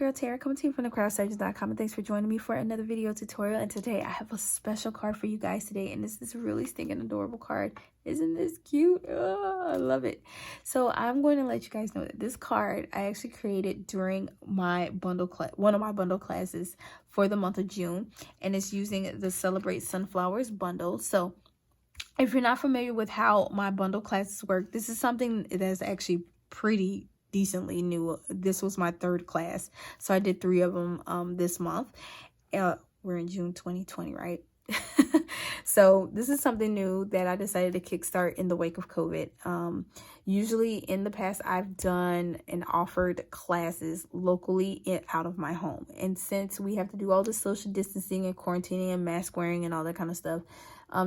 girl Tara, coming to you from thecraftsurgeons.com, and thanks for joining me for another video tutorial. And today I have a special card for you guys today, and this is really stinking adorable card. Isn't this cute? Oh, I love it. So I'm going to let you guys know that this card I actually created during my bundle class, one of my bundle classes for the month of June, and it's using the Celebrate Sunflowers bundle. So if you're not familiar with how my bundle classes work, this is something that's actually pretty decently new. This was my third class, so I did 3 of them this month. We're in June 2020, right? So this is something new that I decided to kickstart in the wake of COVID. Usually in the past, I've done and offered classes locally out of my home, and since we have to do all the social distancing and quarantining and mask wearing and all that kind of stuff,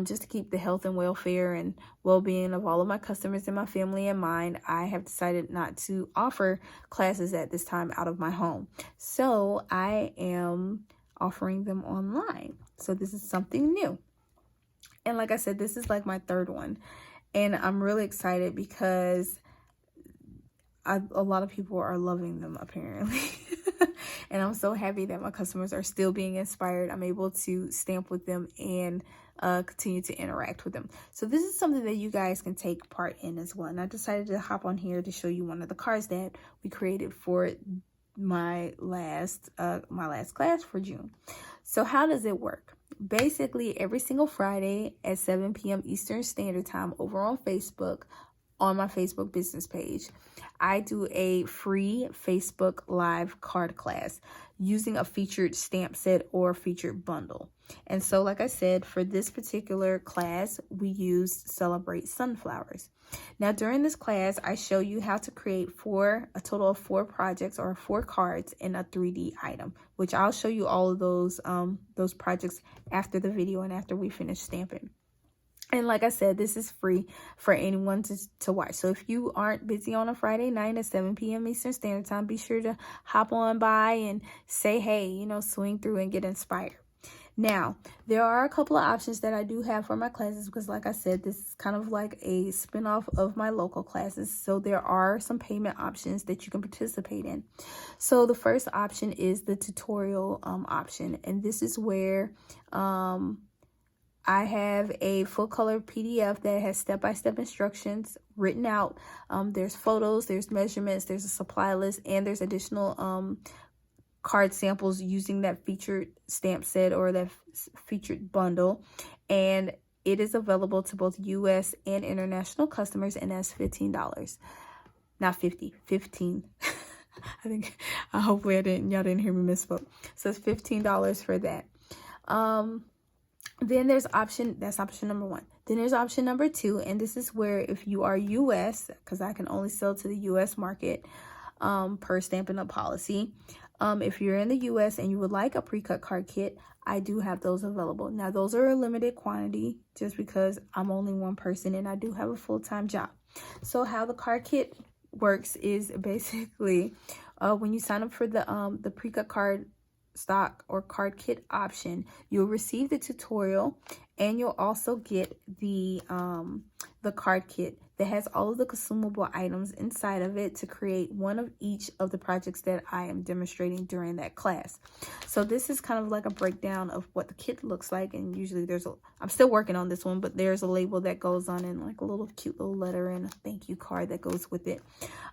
just to keep the health and welfare and well-being of all of my customers and my family in mind, I have decided not to offer classes at this time out of my home. So I am offering them online. So this is something new. And like I said, this is like my third one. And I'm really excited because a lot of people are loving them, apparently. And I'm so happy that my customers are still being inspired. I'm able to stamp with them and continue to interact with them. So this is something that you guys can take part in as well. And I decided to hop on here to show you one of the cards that we created for my last class for June. So how does it work? Basically, every single Friday at 7 p.m. Eastern Standard Time over on Facebook, on my Facebook business page, I do a free Facebook Live card class using a featured stamp set or featured bundle. And so, like I said, for this particular class, we use Celebrate Sunflowers. Now, during this class, I show you how to create a total of 4 projects or 4 cards in a 3D item, which I'll show you all of those projects after the video and after we finish stamping. And like I said, this is free for anyone to watch. So if you aren't busy on a Friday night at 7 p.m. Eastern Standard Time, be sure to hop on by and say, hey, swing through and get inspired. Now, there are a couple of options that I do have for my classes because, like I said, this is kind of like a spinoff of my local classes. So there are some payment options that you can participate in. So the first option is the tutorial option. And this is where I have a full color PDF that has step-by-step instructions written out. There's photos, there's measurements, there's a supply list, and there's additional card samples using that featured stamp set or that featured bundle. And it is available to both U.S. and international customers, and that's $15. Not 50, 15. I think, hopefully y'all didn't hear me misspoke. So it's $15 for that. Then there's that's option number 1. Then there's option number 2, and this is where if you are U.S., because I can only sell to the U.S. market per Stampin' Up! Policy. If you're in the U.S. and you would like a pre-cut card kit, I do have those available. Now, those are a limited quantity just because I'm only one person and I do have a full-time job. So how the card kit works is basically when you sign up for the pre-cut card stock or card kit option, you'll receive the tutorial and you'll also get the card kit that has all of the consumable items inside of it to create one of each of the projects that I am demonstrating during that class. So this is kind of like a breakdown of what the kit looks like, and usually I'm still working on this one, but there's a label that goes on and like a little cute little letter and a thank you card that goes with it.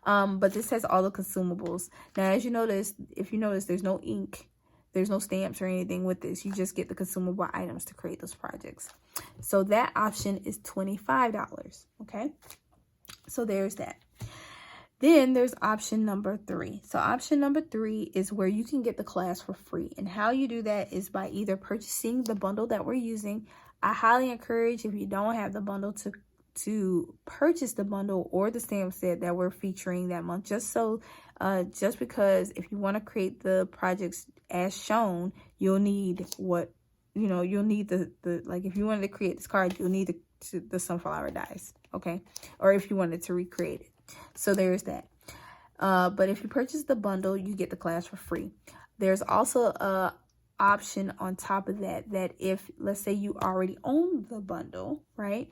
But this has all the consumables. Now, as you notice, if you notice, there's no ink. There's no stamps or anything with this. You just get the consumable items to create those projects. So that option is $25, okay? So there's that. Then there's option number 3. So option number 3 is where you can get the class for free. And how you do that is by either purchasing the bundle that we're using. I highly encourage, if you don't have the bundle, to purchase the bundle or the stamp set that we're featuring that month, just because if you want to create the projects as shown, you'll need you'll need the like if you wanted to create this card, you'll need the sunflower dies, okay? Or if you wanted to recreate it. So there's that. But if you purchase the bundle, you get the class for free. There's also a option on top of that if, let's say, you already own the bundle, right,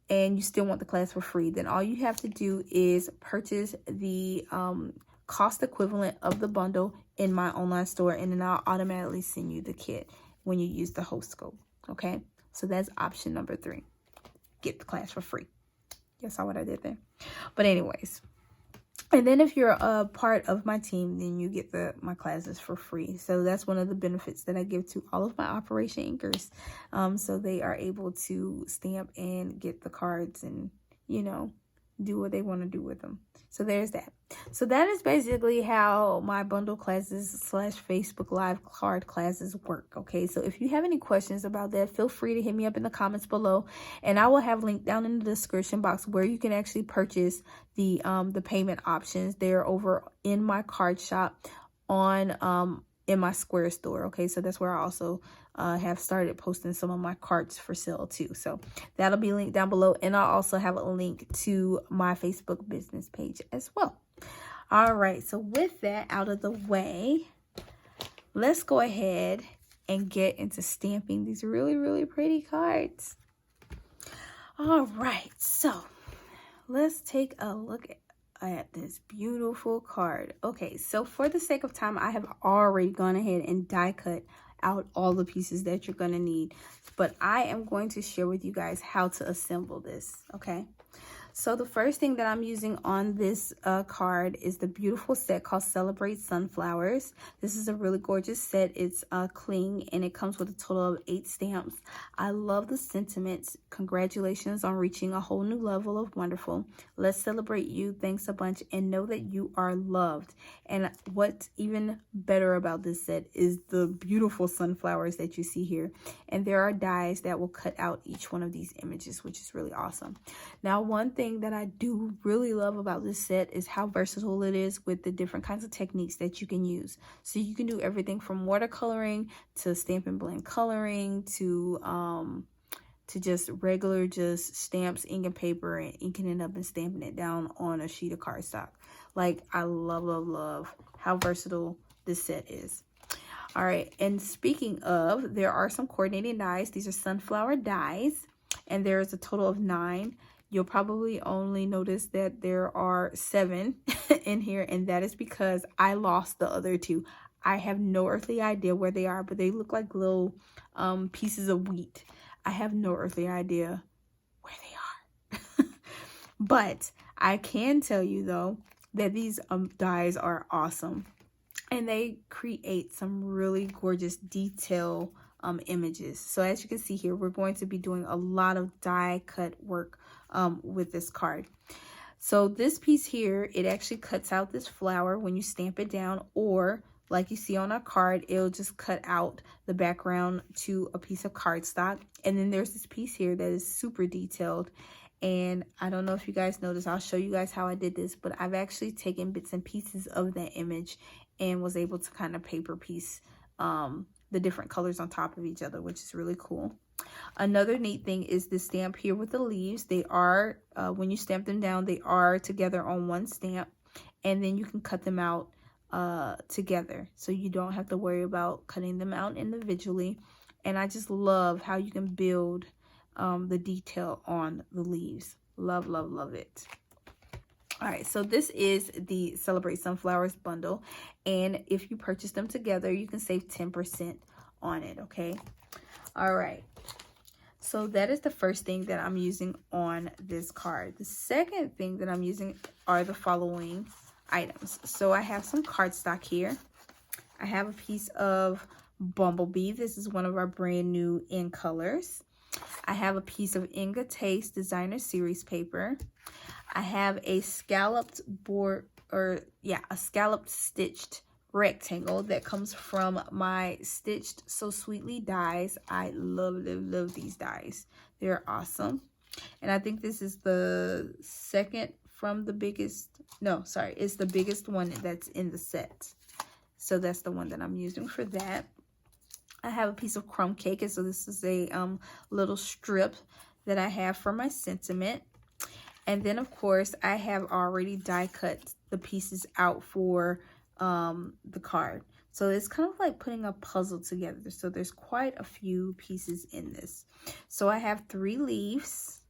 and you still want the class for free, then all you have to do is purchase the cost equivalent of the bundle in my online store, and then I'll automatically send you the kit when you use the host code. Okay, so that's option number 3. Get the class for free. You saw what I did there? But anyways, and then if you're a part of my team, then you get my classes for free. So that's one of the benefits that I give to all of my Operation Inkers. So they are able to stamp and get the cards and, you know, do what they want to do with them. So there's that. So that is basically how my bundle classes / Facebook Live card classes work. Okay, so if you have any questions about that, feel free to hit me up in the comments below, and I will have linked down in the description box where you can actually purchase the payment options. They're over in my card shop on in my Square store. Okay, so that's where I also have started posting some of my cards for sale too. So that'll be linked down below, and I'll also have a link to my Facebook business page as well. All right, so with that out of the way, let's go ahead and get into stamping these really, really pretty cards. All right, so let's take a look at this beautiful card. Okay, so for the sake of time, I have already gone ahead and die cut out all the pieces that you're going to need, but I am going to share with you guys how to assemble this. Okay, so the first thing that I'm using on this card is the beautiful set called Celebrate Sunflowers. This is a really gorgeous set. It's cling, and it comes with a total of 8 stamps. I love the sentiments. Congratulations on reaching a whole new level of wonderful. Let's celebrate you. Thanks a bunch, and know that you are loved. And what's even better about this set is the beautiful sunflowers that you see here. And there are dies that will cut out each one of these images, which is really awesome. Now, one thing that I do really love about this set is how versatile it is with the different kinds of techniques that you can use. So you can do everything from watercoloring to stamp and blend coloring to just regular stamps, ink, and paper, and inking it up and stamping it down on a sheet of cardstock. Like, I love how versatile this set is. All right, and speaking of, there are some coordinating dies. These are sunflower dies, and there is a total of 9. You'll probably only notice that there are 7 in here, and that is because I lost the other 2. I have no earthly idea where they are, but they look like little pieces of wheat. I have no earthly idea where they are. But I can tell you, though, that these dies are awesome, and they create some really gorgeous detail images. So as you can see here, we're going to be doing a lot of die cut work with this card. So this piece here, it actually cuts out this flower when you stamp it down, or like you see on our card, it'll just cut out the background to a piece of cardstock. And then there's this piece here that is super detailed, and I don't know if you guys noticed. I'll show you guys how I did this, but I've actually taken bits and pieces of that image and was able to kind of paper piece the different colors on top of each other, which is really cool. Another neat thing is the stamp here with the leaves. They are, when you stamp them down, they are together on one stamp, and then you can cut them out together, so you don't have to worry about cutting them out individually. And I just love how you can build the detail on the leaves. Love it. All right, so this is the Celebrate Sunflowers bundle, and if you purchase them together, you can save 10% on it. Okay, all right, so that is the first thing that I'm using on this card. The second thing that I'm using are the following items. So I have some cardstock here. I have a piece of Bumblebee. This is one of our brand new in colors. I have a piece of Inga Taste Designer Series paper. I have a scalloped a scalloped stitched rectangle that comes from my Stitched So Sweetly dies. I love these dies. They're awesome. And I think this is the second from the biggest. No, sorry, it's the biggest one that's in the set. So that's the one that I'm using for that. I have a piece of crumb cake, and so this is a little strip that I have for my sentiment. And then, of course, I have already die cut the pieces out for the card. So it's kind of like putting a puzzle together. So there's quite a few pieces in this. So I have 3 leaves,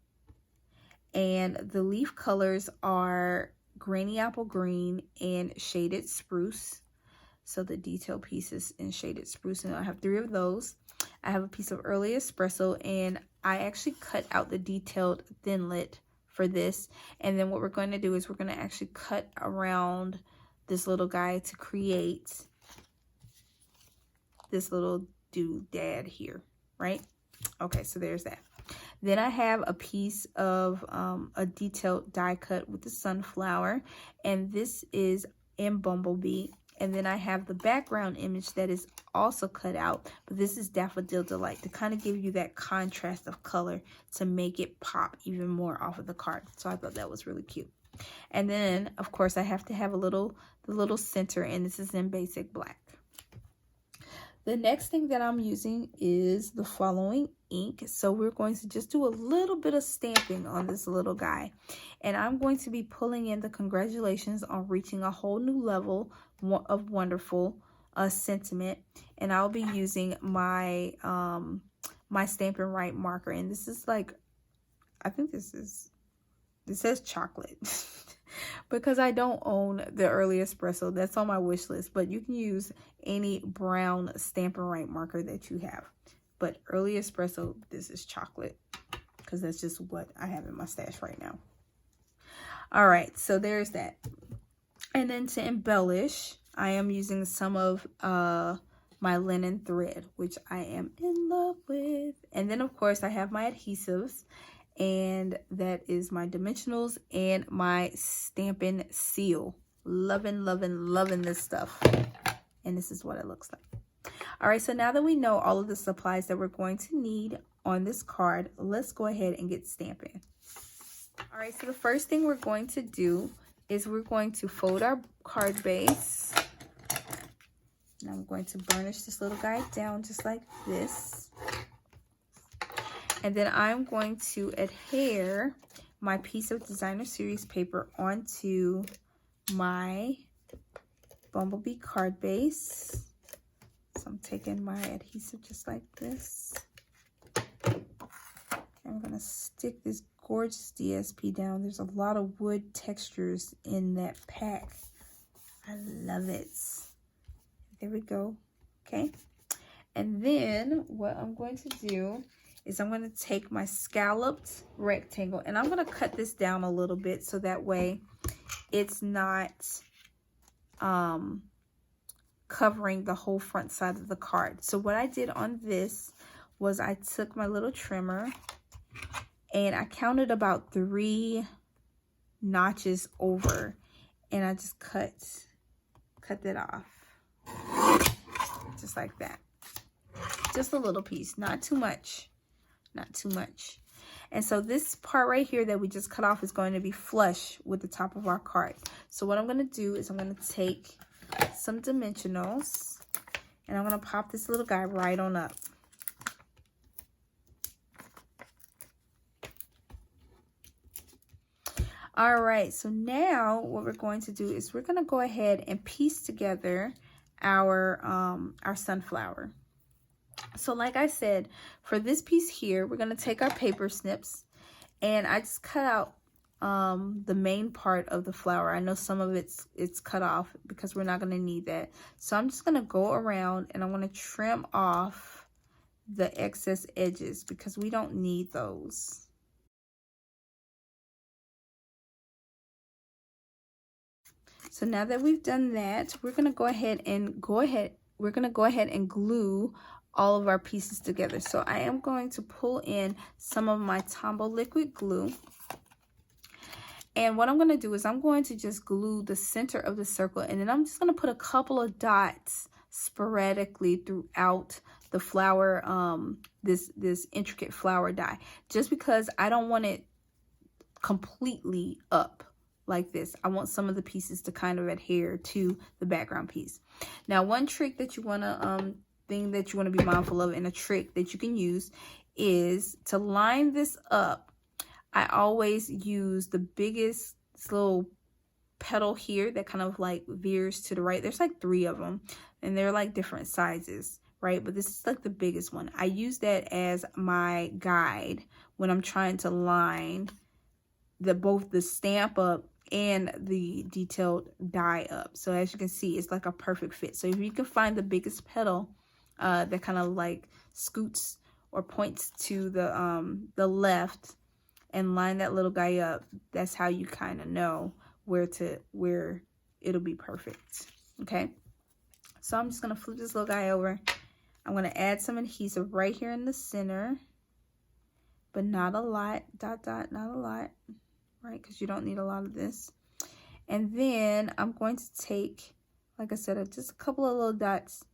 and the leaf colors are Granny Apple Green and Shaded Spruce. So the detail pieces in shaded spruce, and I have 3 of those. I have a piece of early espresso, and I actually cut out the detailed thinlit for this. And then what we're going to do is we're going to actually cut around this little guy to create this little doodad here, right? Okay, so there's that. Then I have a piece of a detailed die cut with the sunflower, and this is in Bumblebee. And then I have the background image that is also cut out, but this is Daffodil Delight to kind of give you that contrast of color to make it pop even more off of the card. So I thought that was really cute. And then, of course, I have to have the little center, and this is in Basic Black. The next thing that I'm using is the following ink. So we're going to just do a little bit of stamping on this little guy. And I'm going to be pulling in the congratulations on reaching a whole new level of wonderful sentiment. And I'll be using my my Stampin' Write marker. And this is like, I think this says chocolate. Because I don't own the Early Espresso. That's on my wish list. But you can use any brown Stampin' Write marker that you have. But Early Espresso, this is chocolate. Because that's just what I have in my stash right now. Alright, so there's that. And then to embellish, I am using some of my linen thread, which I am in love with. And then, of course, I have my adhesives. And that is my dimensionals and my Stampin' Seal. Loving, loving, loving this stuff. And this is what it looks like. All right, so now that we know all of the supplies that we're going to need on this card, let's go ahead and get stamping. All right, so the first thing we're going to do is we're going to fold our card base. And I'm going to burnish this little guy down just like this. And then I'm going to adhere my piece of Designer Series paper onto my Bumblebee card base. So I'm taking my adhesive just like this. And I'm going to stick this gorgeous DSP down. There's a lot of wood textures in that pack. I love it. There we go. Okay. And then what I'm going to do is I'm going to take my scalloped rectangle, and I'm going to cut this down a little bit so that way it's not covering the whole front side of the card. So what I did on this was I took my little trimmer and I counted about 3 notches over, and I just cut that off just like that. Just a little piece, not too much. Not too much. And so this part right here that we just cut off is going to be flush with the top of our card. So what I'm going to do is I'm going to take some dimensionals and I'm going to pop this little guy right on up. All right, so now what we're going to do is we're going to go ahead and piece together our sunflower. So like I said, for this piece here, we're going to take our paper snips, and I just cut out the main part of the flower. I know some of it's cut off because we're not going to need that. So I'm just going to go around and I'm going to trim off the excess edges because we don't need those. So now that we've done that, we're going to go ahead and glue all of our pieces together. So I am going to pull in some of my Tombow liquid glue. And what I'm going to do is I'm going to just glue the center of the circle, and then I'm just going to put a couple of dots sporadically throughout the flower, this intricate flower die, just because I don't want it completely up like this. I want some of the pieces to kind of adhere to the background piece. Now, one trick that you want to thing that you want to be mindful of, and a trick that you can use, is to line this up. I always use the biggest little petal here that kind of like veers to the right. There's like 3 of them, and they're like different sizes, right? But this is like the biggest one. I use that as my guide when I'm trying to line both the Stamp Up and the detailed die up. So as you can see, it's like a perfect fit. So if you can find the biggest petal that kind of like scoots or points to the left and line that little guy up, that's how you kind of know where it'll be perfect. Okay, so I'm just gonna flip this little guy over. I'm gonna add some adhesive right here in the center, but not a lot. Dot dot, not a lot, right? Because you don't need a lot of this. And then I'm going to take, like I said, just a couple of little dots,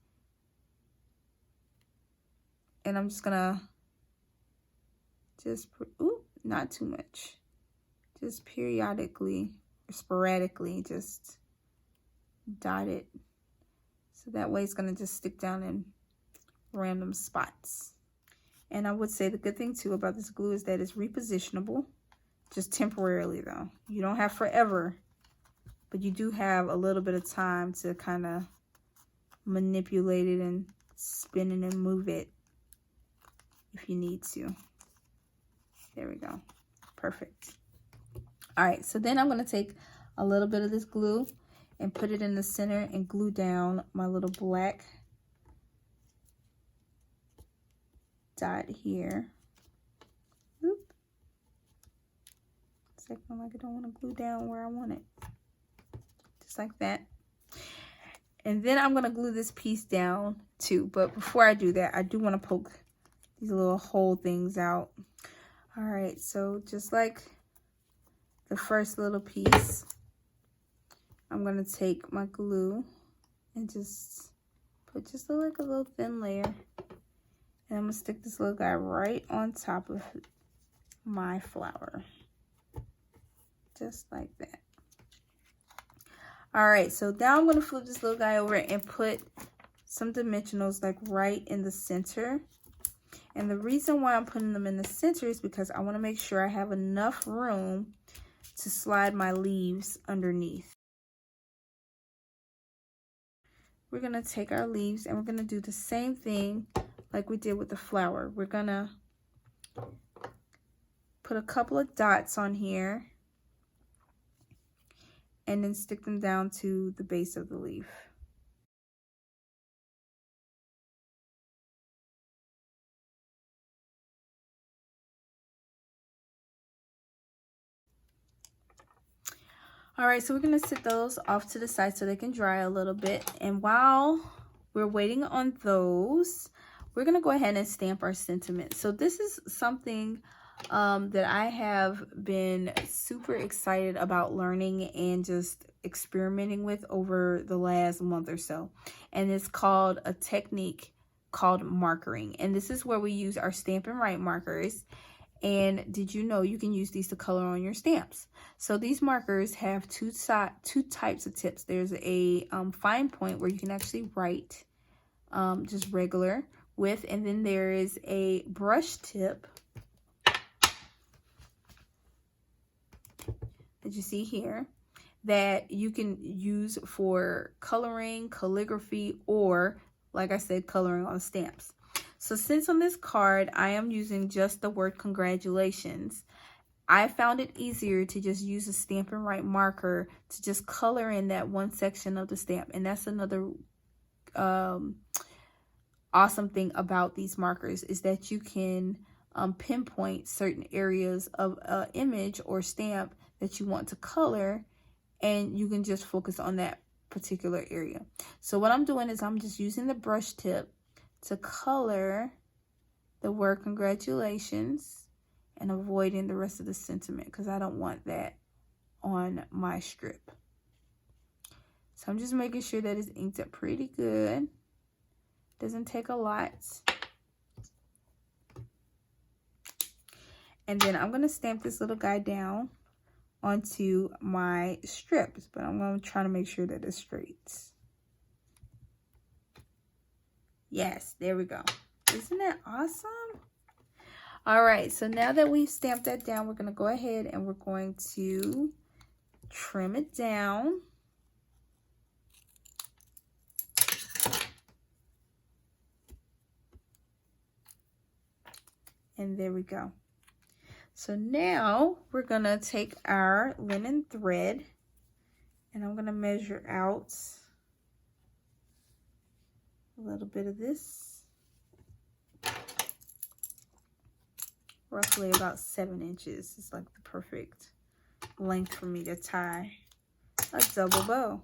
and I'm just gonna not too much, just periodically or sporadically just dot it, so that way it's gonna just stick down in random spots. And I would say the good thing too about this glue is that it's repositionable, just temporarily though. You don't have forever, but you do have a little bit of time to kind of manipulate it and spin it and move it if you need to. There we go. Perfect. All right, so then I'm going to take a little bit of this glue and put it in the center and glue down my little black dot here. Oop. It's like I don't want to glue down where I want it. Just like that. And then I'm going to glue this piece down too. But before I do that, I do want to poke these little hole things out. All right, so just like the first little piece, I'm going to take my glue and just put just like a little thin layer. And I'm going to stick this little guy right on top of my flower. Just like that. All right, so now I'm going to flip this little guy over and put some dimensionals like right in the center. And the reason why I'm putting them in the center is because I want to make sure I have enough room to slide my leaves underneath. We're going to take our leaves and we're going to do the same thing like we did with the flower. We're going to put a couple of dots on here and then stick them down to the base of the leaf. All right, so we're gonna sit those off to the side so they can dry a little bit. And while we're waiting on those, we're gonna go ahead and stamp our sentiment. So this is something that I have been super excited about learning and just experimenting with over the last month or so. And it's called a technique called markering. And this is where we use our Stampin' Write markers. And did you know you can use these to color on your stamps? So these markers have two types of tips. There's a fine point where you can actually write just regular with, and then there is a brush tip that you see here that you can use for coloring, calligraphy, or like I said, coloring on stamps. So since on this card, I am using just the word congratulations, I found it easier to just use a Stampin' Write marker to just color in that one section of the stamp. And that's another awesome thing about these markers is that you can pinpoint certain areas of an image or stamp that you want to color, and you can just focus on that particular area. So what I'm doing is I'm just using the brush tip to color the word congratulations and avoiding the rest of the sentiment because I don't want that on my strip. So I'm just making sure that it's inked up pretty good. Doesn't take a lot. And then I'm going to stamp this little guy down onto my strips, but I'm going to try to make sure that it's straight. Yes, there we go. Isn't that awesome? All right, so now that we've stamped that down, we're going to go ahead and we're going to trim it down. And there we go. So now we're gonna take our linen thread and I'm gonna measure out a little bit of this, roughly about 7 inches. It's like the perfect length for me to tie a double bow.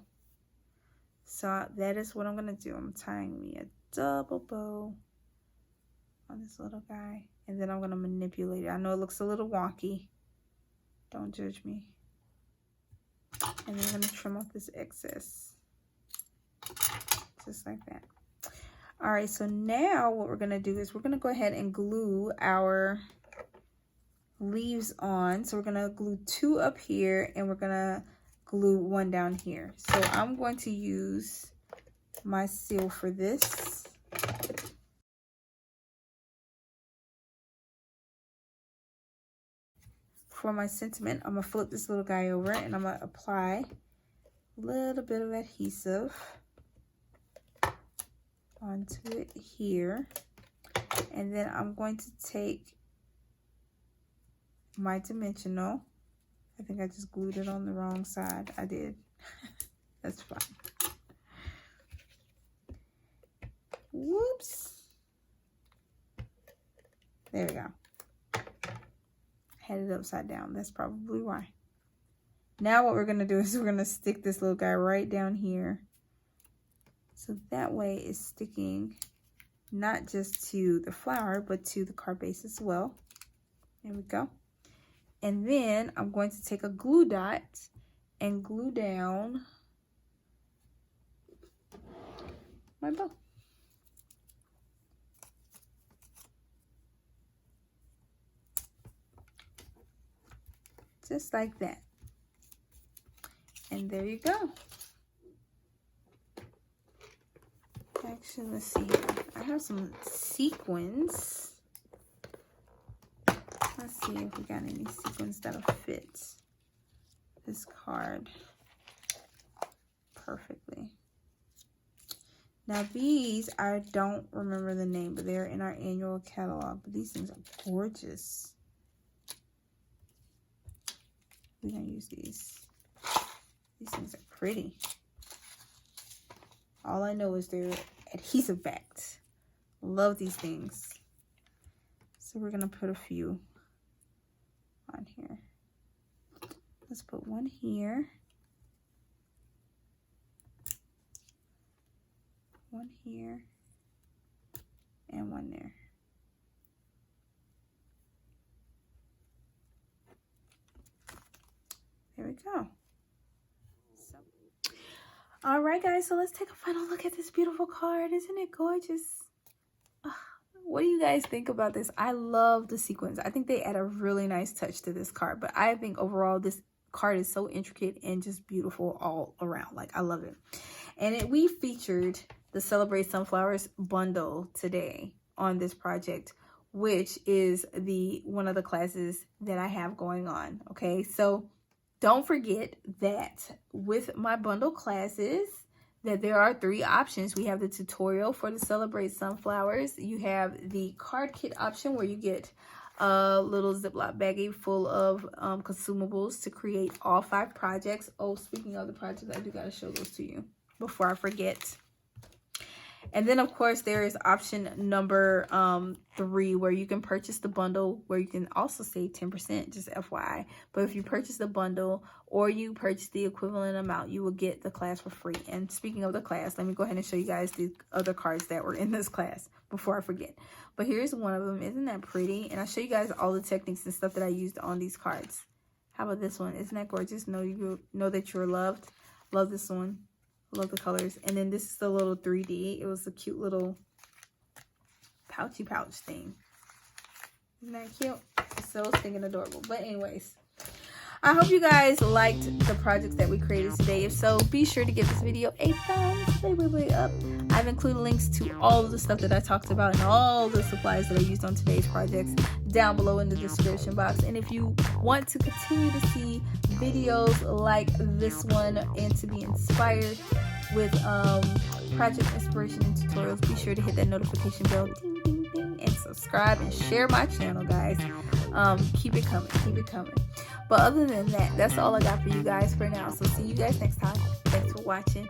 So that is what I'm gonna do. I'm tying me a double bow on this little guy, and then I'm gonna manipulate it. I know it looks a little wonky, don't judge me. And then I'm gonna trim off this excess, just like that. All right, so now what we're gonna do is we're gonna go ahead and glue our leaves on. So we're gonna glue 2 up here, and we're gonna glue 1 down here. So I'm going to use my seal for this. For my sentiment, I'm gonna flip this little guy over and I'm gonna apply a little bit of adhesive onto it here. And then I'm going to take my dimensional. I think I just glued it on the wrong side. I did. That's fine. Whoops. There we go. Had it upside down. That's probably why. Now what we're going to do is we're going to stick this little guy right down here. So that way it's sticking not just to the flower, but to the card base as well. There we go. And then I'm going to take a glue dot and glue down my bow. Just like that. And there you go. Actually, let's see here. I have some sequins. Let's see if we got any sequins that'll fit this card perfectly. Now these, I don't remember the name, but they're in our annual catalog. But these things are gorgeous. We're gonna use these. These things are pretty. All I know is they're adhesive backed. Love these things. So we're gonna put a few on here. Let's put one here. One here. And one there. There we go. All right, guys, so let's take a final look at this beautiful card. Isn't it gorgeous? What do you guys think about this? I love the sequins. I think they add a really nice touch to this card, but I think overall this card is so intricate and just beautiful all around. Like, I love it. And we featured the Celebrate Sunflowers bundle today on this project, which is one of the classes that I have going on. Okay, so don't forget that with my bundle classes, that there are 3 options. We have the tutorial for the Celebrate Sunflowers. You have the card kit option where you get a little Ziploc baggie full of consumables to create all 5 projects. Oh, speaking of the projects, I do got to show those to you before I forget. And then, of course, there is option number 3 where you can purchase the bundle, where you can also save 10%, just FYI. But if you purchase the bundle or you purchase the equivalent amount, you will get the class for free. And speaking of the class, let me go ahead and show you guys the other cards that were in this class before I forget. But here's one of them. Isn't that pretty? And I'll show you guys all the techniques and stuff that I used on these cards. How about this one? Isn't that gorgeous? Know that you're loved. Love this one. Love the colors. And then this is the little 3D. It was a cute little pouchy pouch thing. Isn't that cute? So stinking adorable. But anyways, I hope you guys liked the projects that we created today. If so, be sure to give this video a thumbs way up. I've included links to all of the stuff that I talked about and all the supplies that I used on today's projects down below in the description box. And if you want to continue to see videos like this one and to be inspired with project inspiration and tutorials, be sure to hit that notification bell, ding, ding, ding, and subscribe and share my channel, guys. Keep it coming, keep it coming. But other than that, that's all I got for you guys for now. So see you guys next time. Thanks for watching.